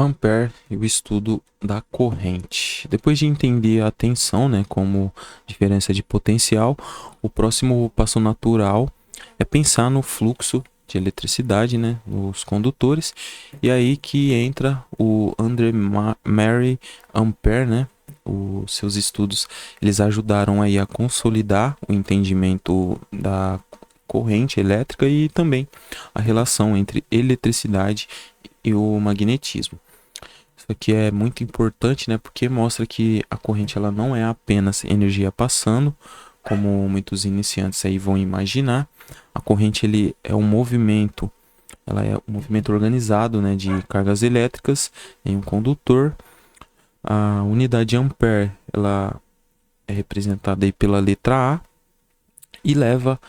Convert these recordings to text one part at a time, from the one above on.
Ampere e o estudo da corrente. Depois de entender a tensão, né, como diferença de potencial, o próximo passo natural é pensar no fluxo de eletricidade, né, nos condutores, e aí que entra o André Mary Ampere, né? Os seus estudos eles ajudaram aí a consolidar o entendimento da corrente elétrica e também a relação entre eletricidade e o magnetismo. Isso aqui é muito importante, né, porque mostra que a corrente ela não é apenas energia passando, como muitos iniciantes aí vão imaginar. A corrente ele é um movimento, ela é um movimento organizado, né, de cargas elétricas em um condutor. A unidade ampere, ela é representada aí pela letra A e leva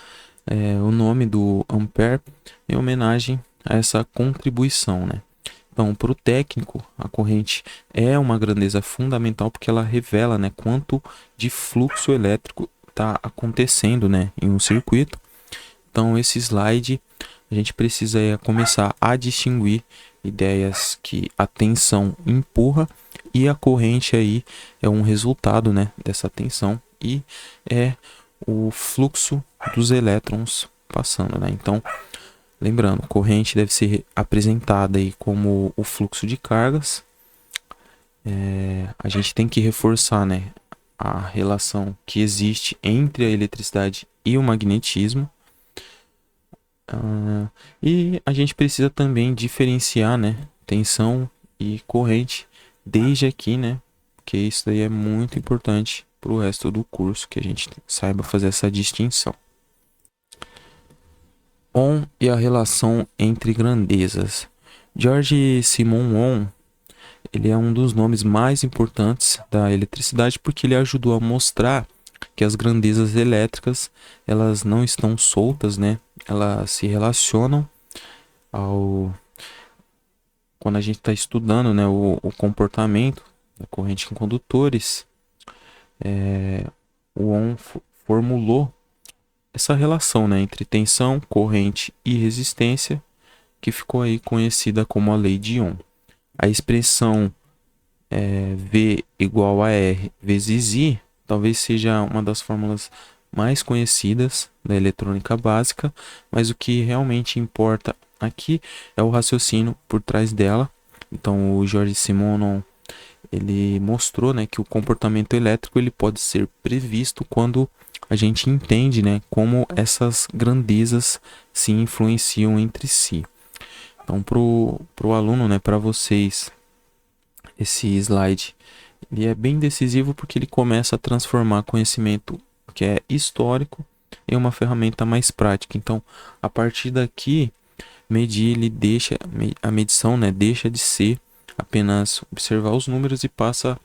o nome do ampere em homenagem a essa contribuição, né? Então, para o técnico, a corrente é uma grandeza fundamental porque ela revela, né, quanto de fluxo elétrico está acontecendo, né, em um circuito. Então, esse slide a gente precisa começar a distinguir ideias que a tensão empurra e a corrente aí é um resultado, né, dessa tensão e é o fluxo dos elétrons passando, né? Então, lembrando, corrente deve ser apresentada aí como o fluxo de cargas. A gente tem que reforçar, né, a relação que existe entre a eletricidade e o magnetismo. E a gente precisa também diferenciar, né, tensão e corrente desde aqui, né, porque isso daí é muito importante para o resto do curso, que a gente saiba fazer essa distinção. Ohm e a relação entre grandezas. George Simon Ohm, ele é um dos nomes mais importantes da eletricidade porque ele ajudou a mostrar que as grandezas elétricas elas não estão soltas, né? Elas se relacionam ao quando a gente está estudando, né, o comportamento da corrente em condutores. O Ohm formulou essa relação, né, entre tensão, corrente e resistência, que ficou aí conhecida como a lei de Ohm. A expressão V igual a R vezes I talvez seja uma das fórmulas mais conhecidas da eletrônica básica, mas o que realmente importa aqui é o raciocínio por trás dela. Então, o George Simonton ele mostrou, né, que o comportamento elétrico ele pode ser previsto quando a gente entende, né, como essas grandezas se influenciam entre si. Então, pro aluno, né, para vocês, esse slide ele é bem decisivo porque ele começa a transformar conhecimento que é histórico em uma ferramenta mais prática. Então, a partir daqui, medir ele deixa a medição, né, deixa de ser apenas observar os números e passa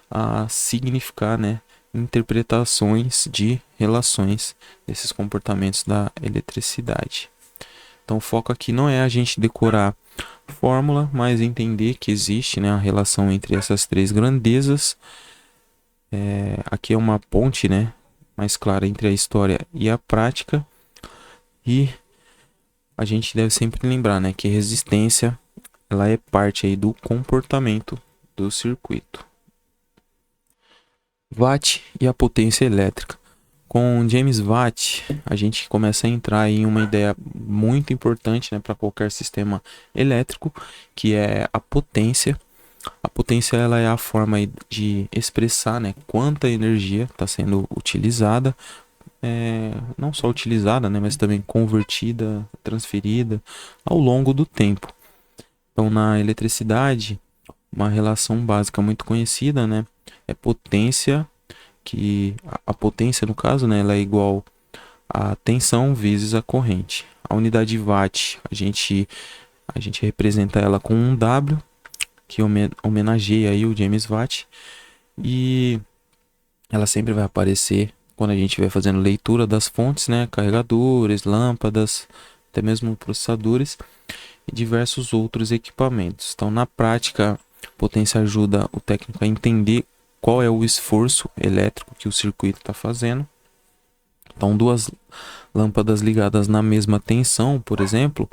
a significar, né, interpretações de relações desses comportamentos da eletricidade. Então, o foco aqui não é a gente decorar fórmula, mas entender que existe, né, a relação entre essas três grandezas. Aqui é uma ponte, né, mais clara entre a história e a prática. E a gente deve sempre lembrar, né, que resistência ela é parte aí do comportamento do circuito. Watt e a potência elétrica. Com James Watt, a gente começa a entrar em uma ideia muito importante, né, para qualquer sistema elétrico, que é a potência. A potência ela é a forma de expressar, né, quanta energia está sendo utilizada, não só utilizada, né, mas também convertida, transferida ao longo do tempo. Então, na eletricidade, uma relação básica muito conhecida, né, é potência, que a potência, no caso, né, ela é igual a tensão vezes a corrente. A unidade watt, a gente representa ela com um W, que homenageia aí o James Watt, e ela sempre vai aparecer quando a gente estiver fazendo leitura das fontes, né, carregadores, lâmpadas, até mesmo processadores e diversos outros equipamentos. Então, na prática, potência ajuda o técnico a entender qual é o esforço elétrico que o circuito está fazendo. Então, duas lâmpadas ligadas na mesma tensão, por exemplo,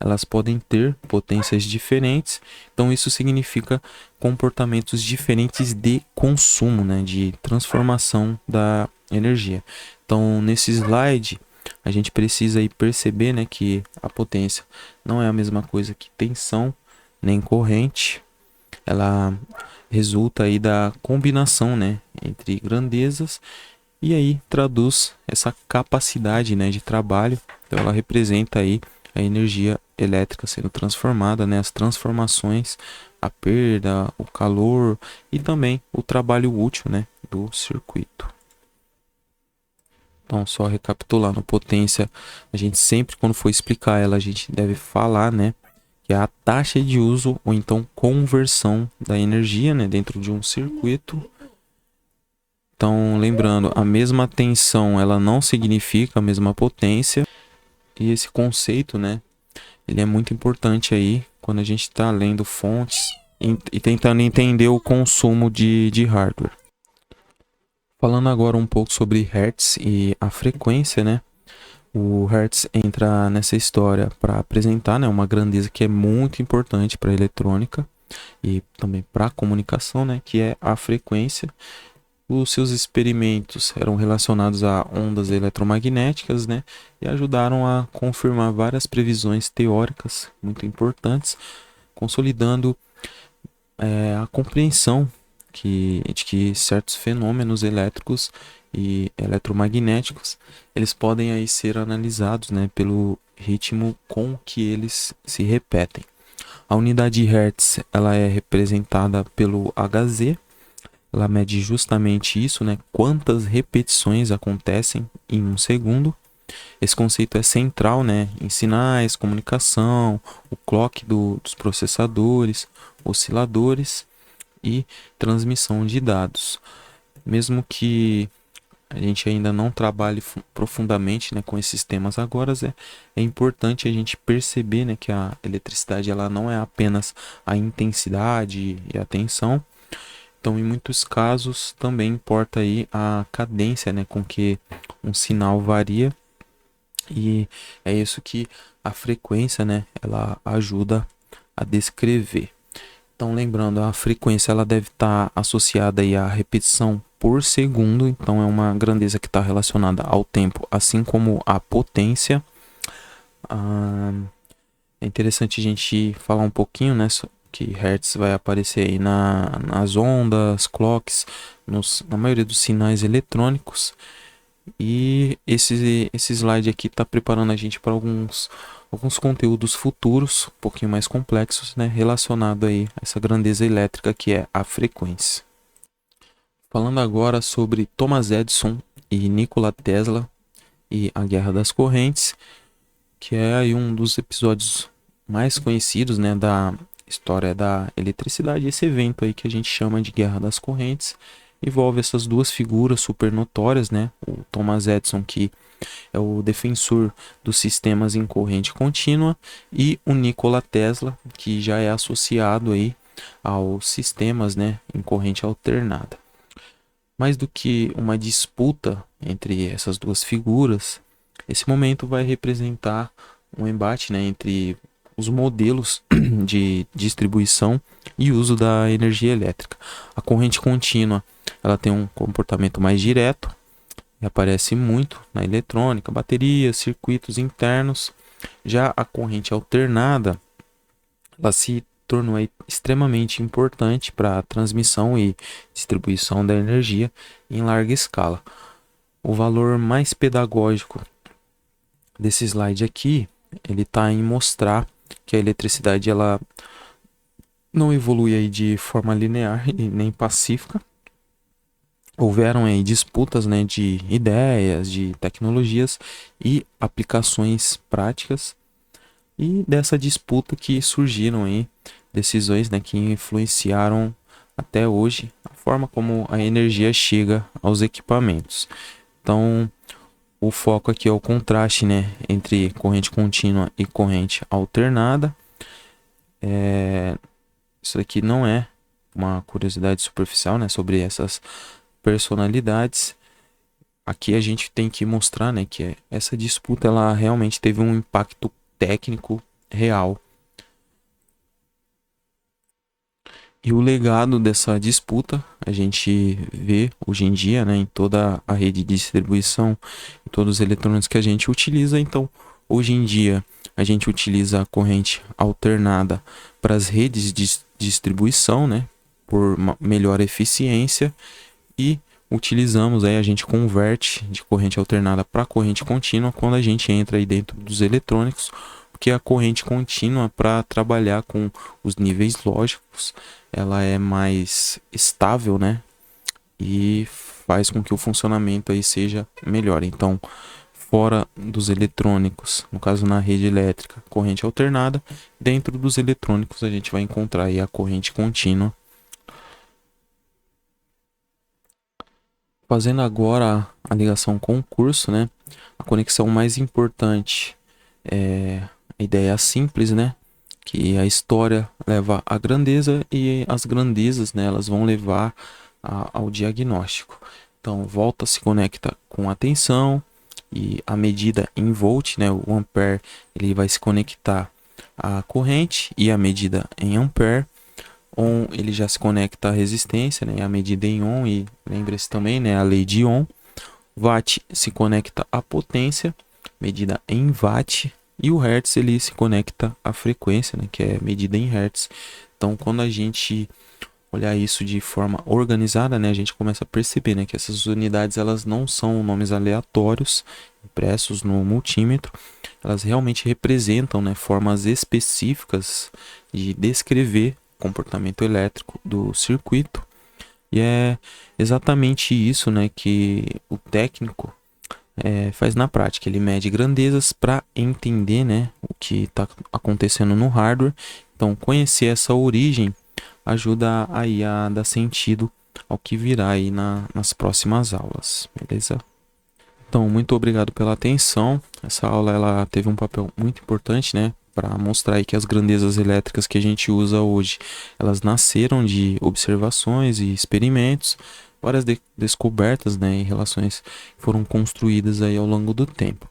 elas podem ter potências diferentes, então isso significa comportamentos diferentes de consumo, né, de transformação da energia. Então, nesse slide, a gente precisa aí perceber, né, que a potência não é a mesma coisa que tensão nem corrente. Ela resulta aí da combinação, né, entre grandezas e aí traduz essa capacidade, né, de trabalho. Então ela representa aí a energia elétrica sendo transformada, né, as transformações, a perda, o calor e também o trabalho útil, né, do circuito. Então, só recapitulando, potência, a gente sempre, quando for explicar ela, a gente deve falar, né, que é a taxa de uso ou então conversão da energia, né, dentro de um circuito. Então, lembrando, a mesma tensão, ela não significa a mesma potência. E esse conceito, né, ele é muito importante aí quando a gente está lendo fontes e tentando entender o consumo de hardware. Falando agora um pouco sobre Hertz e a frequência, né? O Hertz entra nessa história para apresentar, né, uma grandeza que é muito importante para a eletrônica e também para a comunicação, né, que é a frequência. Os seus experimentos eram relacionados a ondas eletromagnéticas, né, e ajudaram a confirmar várias previsões teóricas muito importantes, consolidando a compreensão de que certos fenômenos elétricos e eletromagnéticos eles podem aí ser analisados, né, pelo ritmo com que eles se repetem. A unidade Hertz ela é representada pelo Hz. Ela mede justamente isso, né? Quantas repetições acontecem em um segundo. Esse conceito é central, né, em sinais, comunicação, o clock dos processadores, osciladores e transmissão de dados. Mesmo que a gente ainda não trabalhe profundamente, né, com esses temas agora, é importante a gente perceber, né, que a eletricidade ela não é apenas a intensidade e a tensão. Então, em muitos casos, também importa aí a cadência, né, com que um sinal varia. E é isso que a frequência, né, ela ajuda a descrever. Então, lembrando, a frequência ela deve estar associada aí à repetição por segundo. Então, é uma grandeza que está relacionada ao tempo, assim como a potência. É interessante a gente falar um pouquinho, né, que Hertz vai aparecer aí nas ondas, clocks, na maioria dos sinais eletrônicos. E esse slide aqui está preparando a gente para alguns conteúdos futuros, um pouquinho mais complexos, né, relacionado aí a essa grandeza elétrica que é a frequência. Falando agora sobre Thomas Edison e Nikola Tesla e a Guerra das Correntes, que é aí um dos episódios mais conhecidos, né, da história da eletricidade. Esse evento aí que a gente chama de Guerra das Correntes envolve essas duas figuras super notórias, né? O Thomas Edison, que é o defensor dos sistemas em corrente contínua, e o Nikola Tesla, que já é associado aí aos sistemas, né, em corrente alternada. Mais do que uma disputa entre essas duas figuras, esse momento vai representar um embate, né, entre os modelos de distribuição e uso da energia elétrica. A corrente contínua ela tem um comportamento mais direto e aparece muito na eletrônica, baterias, circuitos internos. Já a corrente alternada ela se tornou aí extremamente importante para a transmissão e distribuição da energia em larga escala. O valor mais pedagógico desse slide aqui, ele está em mostrar que a eletricidade ela não evolui aí de forma linear e nem pacífica. Houveram aí disputas, né, de ideias, de tecnologias e aplicações práticas, e dessa disputa que surgiram aí decisões, né, que influenciaram até hoje a forma como a energia chega aos equipamentos. Então, o foco aqui é o contraste, né, entre corrente contínua e corrente alternada. Isso aqui não é uma curiosidade superficial, né, sobre essas personalidades. Aqui a gente tem que mostrar, né, que essa disputa ela realmente teve um impacto técnico real. E o legado dessa disputa a gente vê hoje em dia, né, em toda a rede de distribuição, em todos os eletrônicos que a gente utiliza. Então, hoje em dia, a gente utiliza a corrente alternada para as redes de distribuição, né, por melhor eficiência, e utilizamos aí, a gente converte de corrente alternada para corrente contínua quando a gente entra aí dentro dos eletrônicos, porque a corrente contínua, para trabalhar com os níveis lógicos, ela é mais estável, né? E faz com que o funcionamento aí seja melhor. Então, fora dos eletrônicos, no caso na rede elétrica, corrente alternada, dentro dos eletrônicos a gente vai encontrar aí a corrente contínua. Fazendo agora a ligação com o curso, né? A conexão mais importante é a ideia simples, né? Que a história leva à grandeza e as grandezas, né, elas vão levar ao diagnóstico. Então, volta se conecta com a tensão e a medida em volt, né, o ampere, ele vai se conectar à corrente e a medida em ampere. Ohm, ele já se conecta à resistência, né, a medida em ohm, e lembre-se também, né, a lei de Ohm. Watt se conecta à potência, medida em watt, e o hertz ele se conecta à frequência, né, que é medida em hertz. Então, quando a gente olhar isso de forma organizada, né, a gente começa a perceber, né, que essas unidades elas não são nomes aleatórios impressos no multímetro, elas realmente representam, né, formas específicas de descrever o comportamento elétrico do circuito. E é exatamente isso, né, que o técnico faz na prática. Ele mede grandezas para entender, né, o que está acontecendo no hardware. Então, conhecer essa origem ajuda aí a dar sentido ao que virá aí nas próximas aulas, beleza? Então, muito obrigado pela atenção. Essa aula ela teve um papel muito importante, né, para mostrar aí que as grandezas elétricas que a gente usa hoje, elas nasceram de observações e experimentos, várias descobertas, né, e relações foram construídas aí ao longo do tempo.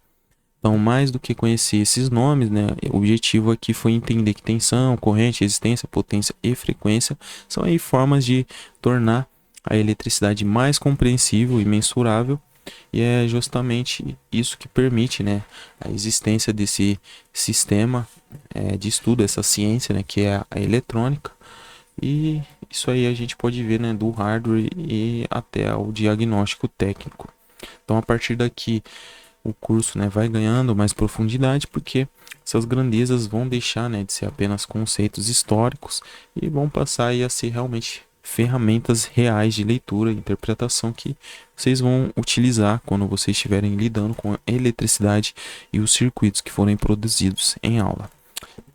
Então, mais do que conhecer esses nomes, né, o objetivo aqui foi entender que tensão, corrente, resistência, potência e frequência são aí formas de tornar a eletricidade mais compreensível e mensurável, e é justamente isso que permite, né, a existência desse sistema de estudo, essa ciência, né, que é a eletrônica. E isso aí a gente pode ver, né, do hardware e até o diagnóstico técnico. Então, a partir daqui, o curso, né, vai ganhando mais profundidade, porque essas grandezas vão deixar, né, de ser apenas conceitos históricos e vão passar aí a ser realmente ferramentas reais de leitura e interpretação que vocês vão utilizar quando vocês estiverem lidando com a eletricidade e os circuitos que forem produzidos em aula.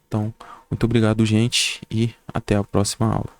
Então, muito obrigado, gente, e até a próxima aula.